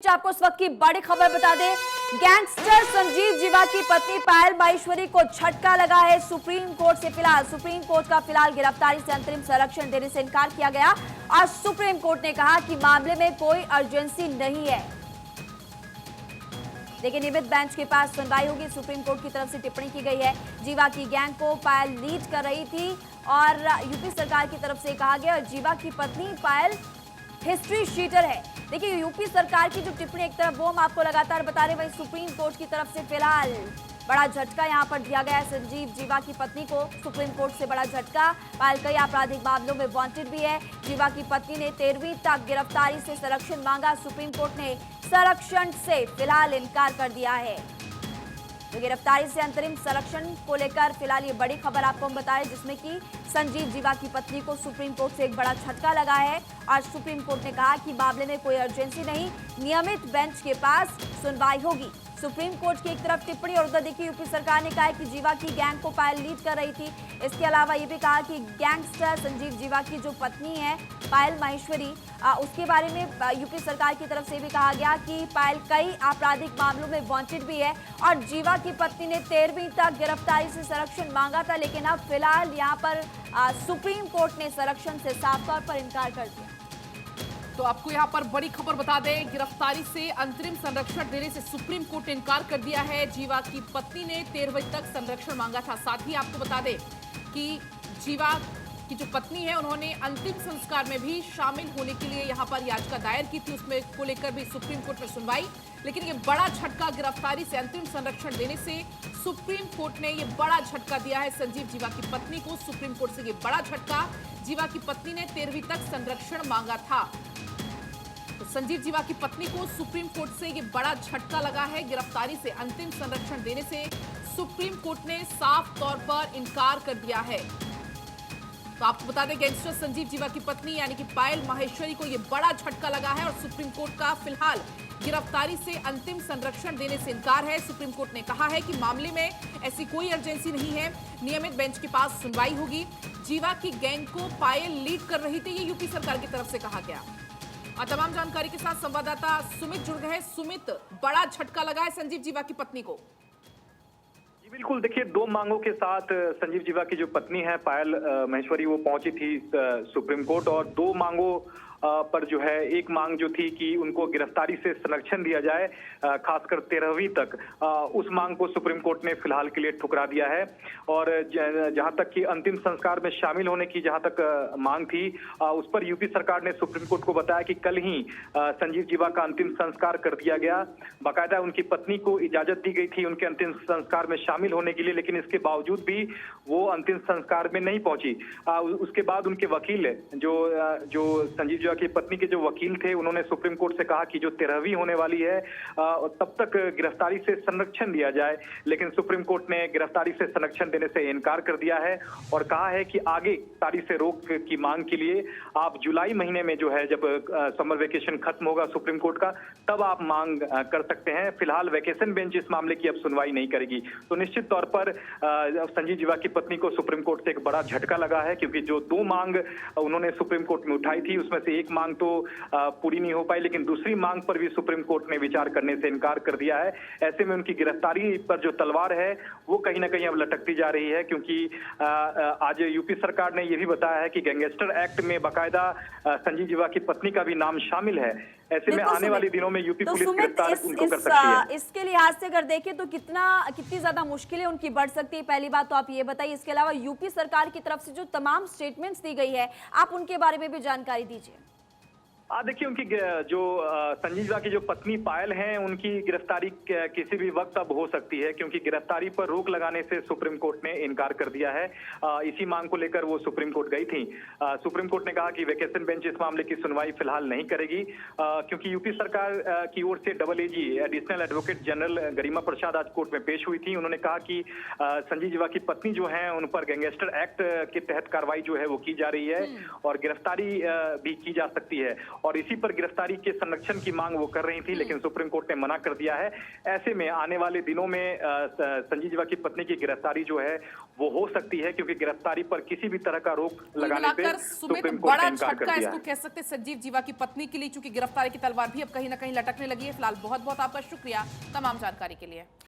आपको इस वक्त की बड़ी खबर बता दें, गैंगस्टर संजीव जीवा की पत्नी पायल माहेश्वरी को झटका लगा है। सुप्रीम कोर्ट का फिलहाल गिरफ्तारी से अंतरिम संरक्षण देने से इनकार किया गया और सुप्रीम कोर्ट ने कहा कि मामले में कोई अर्जेंसी नहीं है। लेकिन नियमित बेंच के पास सुनवाई होगी। सुप्रीम कोर्ट की तरफ से टिप्पणी की गई है। जीवा की गैंग को पायल लीड कर रही थी और यूपी सरकार की तरफ से कहा गया जीवा की पत्नी पायल हिस्ट्री शीटर है। देखिए, यूपी सरकार की जो टिप्पणी एक तरफ वो हम आपको लगातार बता रहे, वहीं सुप्रीम कोर्ट की तरफ से फिलहाल बड़ा झटका यहां पर दिया गया है संजीव जीवा की पत्नी को। सुप्रीम कोर्ट से बड़ा झटका। पायल कई आपराधिक मामलों में वांटेड भी है। जीवा की पत्नी ने 13वीं तक गिरफ्तारी से संरक्षण मांगा। सुप्रीम कोर्ट ने संरक्षण से फिलहाल इनकार कर दिया है। तो गिरफ्तारी से अंतरिम संरक्षण को लेकर फिलहाल ये बड़ी खबर आपको हम बताएं, जिसमें कि संजीव जीवा की पत्नी को सुप्रीम कोर्ट से एक बड़ा झटका लगा है। आज सुप्रीम कोर्ट ने कहा कि मामले में कोई अर्जेंसी नहीं, नियमित बेंच के पास सुनवाई होगी। सुप्रीम कोर्ट की एक तरफ टिप्पणी और उधर देखिए यूपी सरकार ने कहा है कि जीवा की गैंग को पायल लीड कर रही थी। इसके अलावा ये भी कहा कि गैंगस्टर संजीव जीवा की जो पत्नी है पायल माहेश्वरी, उसके बारे में यूपी सरकार की तरफ से भी कहा गया कि पायल कई आपराधिक मामलों में वांटेड भी है और जीवा की पत्नी ने 13वीं तक गिरफ्तारी से संरक्षण मांगा था। लेकिन अब फिलहाल यहाँ पर सुप्रीम कोर्ट ने संरक्षण से साफ तौर पर इनकार कर दिया। तो आपको यहां पर बड़ी खबर बता दें, गिरफ्तारी से अंतरिम संरक्षण देने से सुप्रीम कोर्ट ने इनकार कर दिया है। जीवा की पत्नी ने 13वीं तक संरक्षण मांगा था। साथ ही आपको बता दें कि जीवा की जो पत्नी है उन्होंने अंतिम संस्कार में भी शामिल होने के लिए यहां पर याचिका दायर की थी, उसमें को लेकर भी सुप्रीम कोर्ट में सुनवाई। लेकिन ये बड़ा झटका, गिरफ्तारी से अंतिम संरक्षण देने से सुप्रीम कोर्ट ने ये बड़ा झटका दिया है संजीव जीवा की पत्नी को। सुप्रीम कोर्ट से ये बड़ा झटका, जीवा की पत्नी ने 13वीं तक संरक्षण मांगा था। तो संजीव जीवा की पत्नी को सुप्रीम कोर्ट से ये बड़ा झटका लगा है। गिरफ्तारी से अंतिम संरक्षण देने से सुप्रीम कोर्ट ने साफ तौर पर इनकार कर दिया है। तो आपको बता दें, गैंगस्टर संजीव जीवा की पत्नी यानी कि पायल माहेश्वरी को यह बड़ा झटका लगा है और सुप्रीम कोर्ट का फिलहाल गिरफ्तारी से अंतिम संरक्षण देने से इनकार है। सुप्रीम कोर्ट ने कहा है कि मामले में ऐसी कोई अर्जेंसी नहीं है, नियमित बेंच के पास सुनवाई होगी। जीवा की गैंग को पायल लीड कर रही थी, ये यूपी सरकार की तरफ से कहा गया। और तमाम जानकारी के साथ संवाददाता सुमित जुड़ गए हैं। सुमित, बड़ा झटका लगा है संजीव जीवा की पत्नी को। बिल्कुल, देखिए, दो मांगों के साथ संजीव जीवा की जो पत्नी है पायल माहेश्वरी वो पहुंची थी सुप्रीम कोर्ट, और दो मांगों पर जो है एक मांग जो थी कि उनको गिरफ्तारी से संरक्षण दिया जाए, खासकर 13वीं तक, उस मांग को सुप्रीम कोर्ट ने फिलहाल के लिए ठुकरा दिया है। और जहां तक कि अंतिम संस्कार में शामिल होने की जहां तक मांग थी, उस पर यूपी सरकार ने सुप्रीम कोर्ट को बताया कि कल ही संजीव जीवा का अंतिम संस्कार कर दिया गया। बाकायदा उनकी पत्नी को इजाजत दी गई थी उनके अंतिम संस्कार में शामिल होने के लिए, लेकिन इसके बावजूद भी वो अंतिम संस्कार में नहीं पहुंची। उसके बाद उनके वकील जो संजीव की पत्नी के जो वकील थे, उन्होंने सुप्रीम कोर्ट से कहा कि जो 13वीं होने वाली है तब तक गिरफ्तारी से संरक्षण दिया जाए। लेकिन सुप्रीम कोर्ट ने गिरफ्तारी से संरक्षण देने से इनकार कर दिया है और कहा है कि आगे गिरफ्तारी से रोक की मांग के लिए आप जुलाई महीने में जो है, जब समर वेकेशन खत्म होगा सुप्रीम कोर्ट का, तब आप मांग कर सकते हैं। फिलहाल वेकेशन बेंच इस मामले की अब सुनवाई नहीं करेगी। तो निश्चित तौर पर संजीव जीवा की पत्नी को सुप्रीम कोर्ट से एक बड़ा झटका लगा है, क्योंकि जो दो मांग उन्होंने सुप्रीम कोर्ट में उठाई थी उसमें से एक मांग तो पूरी नहीं हो पाई, लेकिन दूसरी मांग पर भी सुप्रीम कोर्ट ने विचार करने से इनकार कर दिया है। ऐसे में उनकी गिरफ्तारी पर जो तलवार है वो कहीं ना कहीं अब लटकती जा रही है, क्योंकि आज यूपी सरकार ने यह भी बताया है कि गैंगस्टर एक्ट में बाकायदा संजीव जीवा की पत्नी का भी नाम शामिल है। ऐसे में आने वाले दिनों में यूपी पुलिस गिरफ्तार उनको कर सकती है। इसके लिहाज से अगर देखें तो कितनी ज्यादा मुश्किलें उनकी बढ़ सकती है, पहली बात तो आप ये बताइए। इसके अलावा यूपी सरकार की तरफ से जो तमाम स्टेटमेंट्स दी गई है, आप उनके बारे में भी जानकारी दीजिए। देखिए, उनकी जो संजीव जीवा की जो पत्नी पायल हैं, उनकी गिरफ्तारी किसी भी वक्त अब हो सकती है, क्योंकि गिरफ्तारी पर रोक लगाने से सुप्रीम कोर्ट ने इनकार कर दिया है। इसी मांग को लेकर वो सुप्रीम कोर्ट गई थी। सुप्रीम कोर्ट ने कहा कि वेकेशन बेंच इस मामले की सुनवाई फिलहाल नहीं करेगी, क्योंकि यूपी सरकार की ओर से डबल एजी एडिशनल एडवोकेट जनरल गरिमा प्रसाद आज कोर्ट में पेश हुई थी। उन्होंने कहा कि संजीव जीवा की पत्नी जो है उन पर गैंगस्टर एक्ट के तहत कार्रवाई जो है वो की जा रही है और गिरफ्तारी भी की जा सकती है। और इसी पर गिरफ्तारी के संरक्षण की मांग वो कर रही थी, लेकिन सुप्रीम कोर्ट ने मना कर दिया है। ऐसे में आने वाले दिनों में संजीव जीवा की पत्नी की गिरफ्तारी जो है वो हो सकती है, क्योंकि गिरफ्तारी पर किसी भी तरह का रोक लगाने पे सुप्रीम कोर्ट ने इनकार कर दिया इसको कह सकते संजीव जीवा की पत्नी के लिए, चूंकि गिरफ्तारी की तलवार भी अब कहीं ना कहीं लटकने लगी है। फिलहाल बहुत बहुत आपका शुक्रिया तमाम जानकारी के लिए।